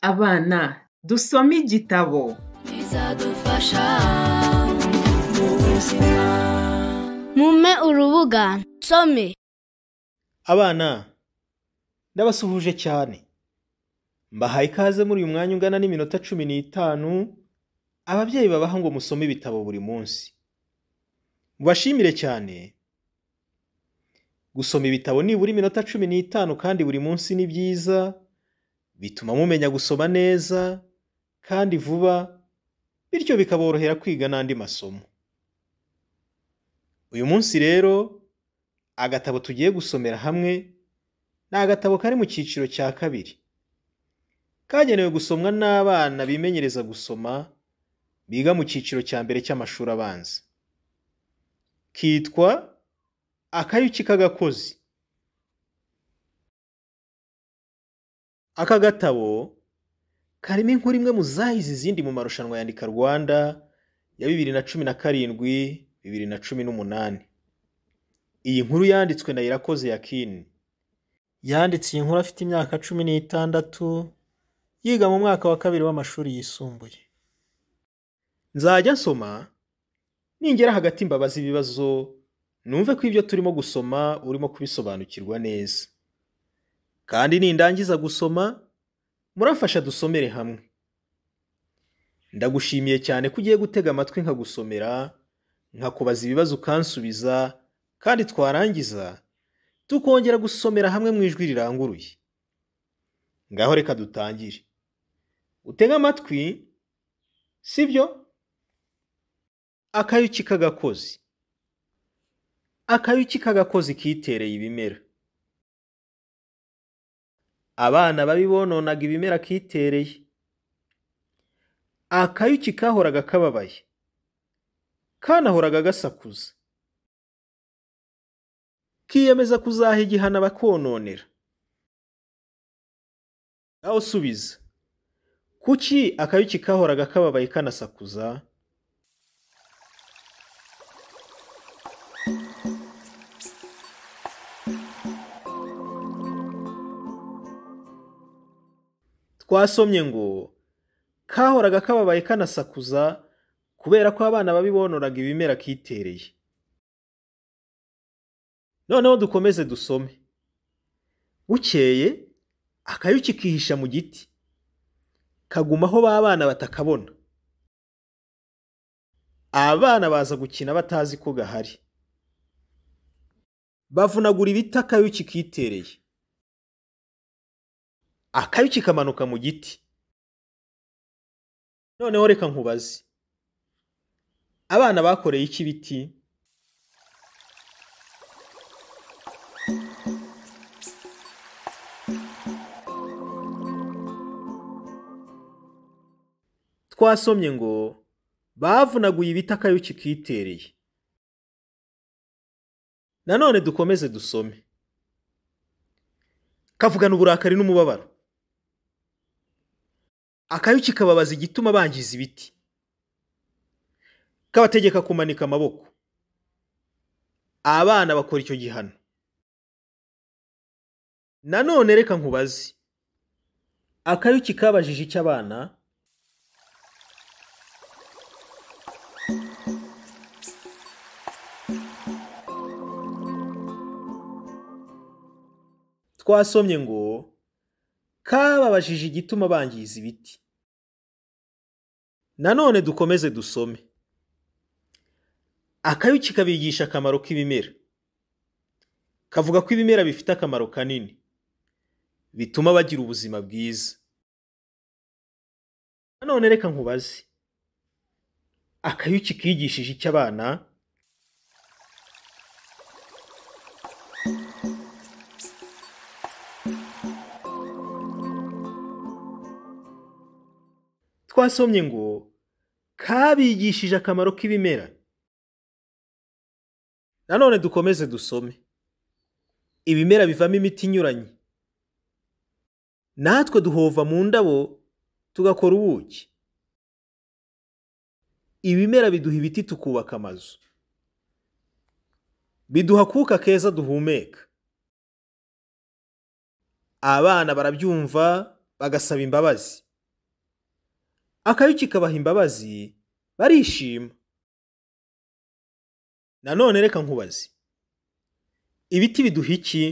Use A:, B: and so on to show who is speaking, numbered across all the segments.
A: Abana, dusome igitabo.
B: bizadufasha mu buzima. Mume urubuga nsome.
C: Abana, ndabasuhuje cyane. Mbahaye ikaze muri uyu mwanya ungana n'iminota 15 ababyeyi babaha ngo musome ibitabo buri munsi. Mubashimire cyane. Gusoma ibitabo nibura iminota 15 kandi buri munsi ni byiza, bituma mumenya gusoma neza kandi vuba, bityo bikaborohera kwiga n'andi masomo. Uyu munsi rero agatabo tugiye gusomera hamwe ni agatabo kari mu cyiciro cya kabiri, kagenewe gusomwa n'abana bimenyereza gusoma biga mu cyiciro cya mbere cy'amashuri abanza. Kitwa Akayuki k'agakozi. Aka gatabo karimo inkuru imwe mu zahize izindi mu marushanwa yandika RWANDA ya 2017 2018. Iyi nkuru yanditswe na IRAKOZE YAKIN. Yanditse iyi nkuru afite imyaka 16, yiga mu mwaka wa kabiri w'amashuri yisumbuye. Nzajya nsoma, ningera hagati mbabaza ibibazo, numve ko ibyo turimo gusoma urimo kubisobanukirwa neza. Kandi nindangiza gusoma, murafasha dusomere hamwe. Ndagushimiye cyane ko ugiye gutega amatwi nkagusomera, nkakubaza ibibazo ukansubiza, kandi twarangiza tukongera gusomera hamwe mu ijwi riranguruye. Ngaho reka dutangire. Utega amatwi, sibyo? Akayuki k'agakozi. Akayuki k'agakozi kitereye ibimera. Abana babi bononaga ibimera kitereye. Akayuki kahoraga kababaye, kanahoraga gasakuza. Kiyemeza kuzaha igihano abakononera. Aho subiza, kuki akayuki kahoraga kababaye kanasakuza? Twasomye ngo kahoraga kababaye kanasakuza kubera ko abana babi bonoraga ibimera kitereye. Noneho dukomeze dusome. Bukeye akayuki kihisha mu giti, kagumaho b'abana batakabona. Abana baza gukina batazi ko gahari. Bavunagura ibiti akayuki kitereye. Akayuki kamanuka mu giti. Noneho reka nkubaze, abana bakoreye iki biti? Twasomye ngo bavunaguye ibiti akayuki kitereye. Nanone dukomeze dusome. Kavugana uburakari n'umubabaro. Akayuki kababaza igituma bangiza ibiti. Kabategeka kumanika amaboko. Abana bakora icyo gihano. Nanone reka nkubaze, akayuki kabajije icyo abana? Twasomye ngo kababajije igituma bangiza ibiti. Nanone dukomeze dusome. Akayuki kabigisha akamaro k'ibimera. Kavuga ko ibimera bifite akamaro kanini, bituma bagira ubuzima bwiza. Nanone reka nkubaze, akayuki kigishije icyo abana? Twasomye ngo kabigishije akamaro k'ibimera. Nanone dukomeze dusome. Ibimera bivamo imiti inyuranye. Natwe duhova mu ndabo tugakora ubuki. Ibimera biduha ibiti tukubaka amazu. Biduha kuka keza duhumeka. Abana barabyumva bagasaba imbabazi. Akayuki kabaha imbabazi barishima. Nanone reka nkubaze, ibiti biduha iki?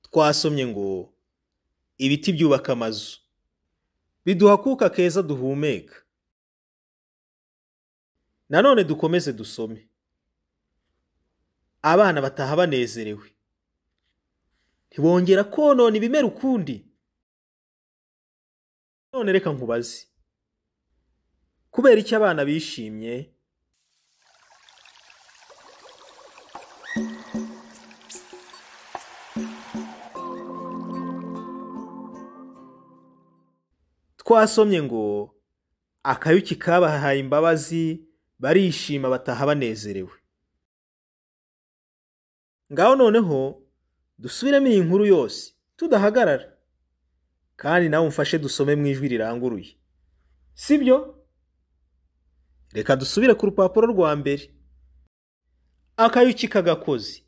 C: Twasomye ngo ibiti byubaka amazu, biduha akuka keza duhumeka. Nanone dukomeze dusome. Abana bataha banezerewe, ntibongera konona ibimera ukundi. None reka nkubaze, kubera iki abana bishimye? Twasomye ngo akayuki kabahaye imbabazi barishima bataha banezerewe. Ngaho noneho dusubiremo iyi nkuru yose tudahagarara, kandi nawe umfashe dusome mu ijwi riranguruye, sibyo? Reka dusubire ku rupapuro rwa mbere. Akayuki k'agakozi.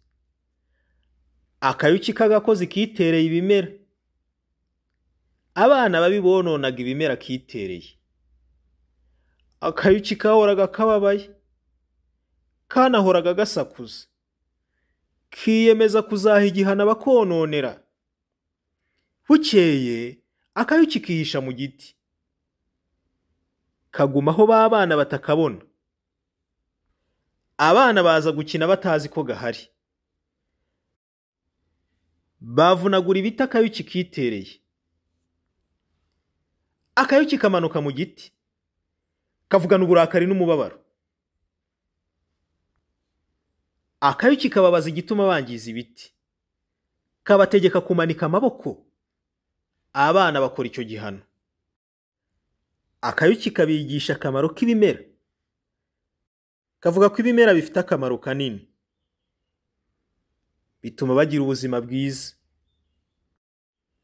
C: Akayuki k'agakozi kitereye ibimera. Abana babi bononaga ibimera kitereye. Akayuki kahoraga kababaye, kanahoraga gasakuza, kiyemeza kuzaha igihano abakononera. Bukeye akayuki kihisha mu giti, kagumaho ba bana batakabona. Abana baza gukina batazi ko gahari. Bavunagura ibiti akayuki kitereye. Akayuki kamanuka mu giti, kavugana uburakari n'umubabaro. Akayuki kababaza igituma bangiza ibiti, kabategeka kumanika amaboko. Abana bakora icyo gihano. Akayuki kabigisha akamaro k'ibimera, kavuga ko ibimera bifite akamaro kanini, bituma bagira ubuzima bwiza.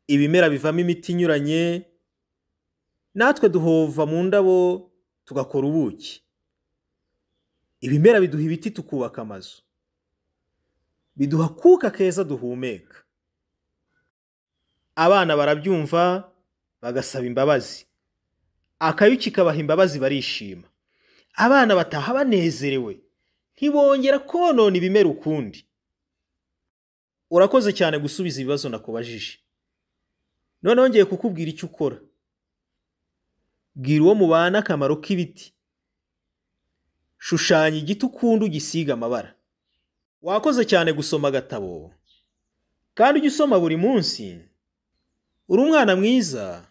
C: Ibimera bivamo imiti inyuranye, natwe duhova mu ndabo tugakora ubuki. Ibimera biduha ibiti tukubaka amazu, biduha akuka keza duhumeka. Abana barabyumva bagasaba imbabazi. Akayuki kabaha imbabazi barishima. Abana bataha banezerewe, ntibongera konona ibimera ukundi. Urakoze cyane gusubiza ibibazo nakubajije. Noneho ngiye kukubwira icyo ukora. Bwira uwo mubana akamaro k'ibiti. Shushanya igiti ukunda ugisiga amabara. Wakoze cyane gusoma agatabo, kandi ujye usoma buri munsi. Uri umwana mwiza.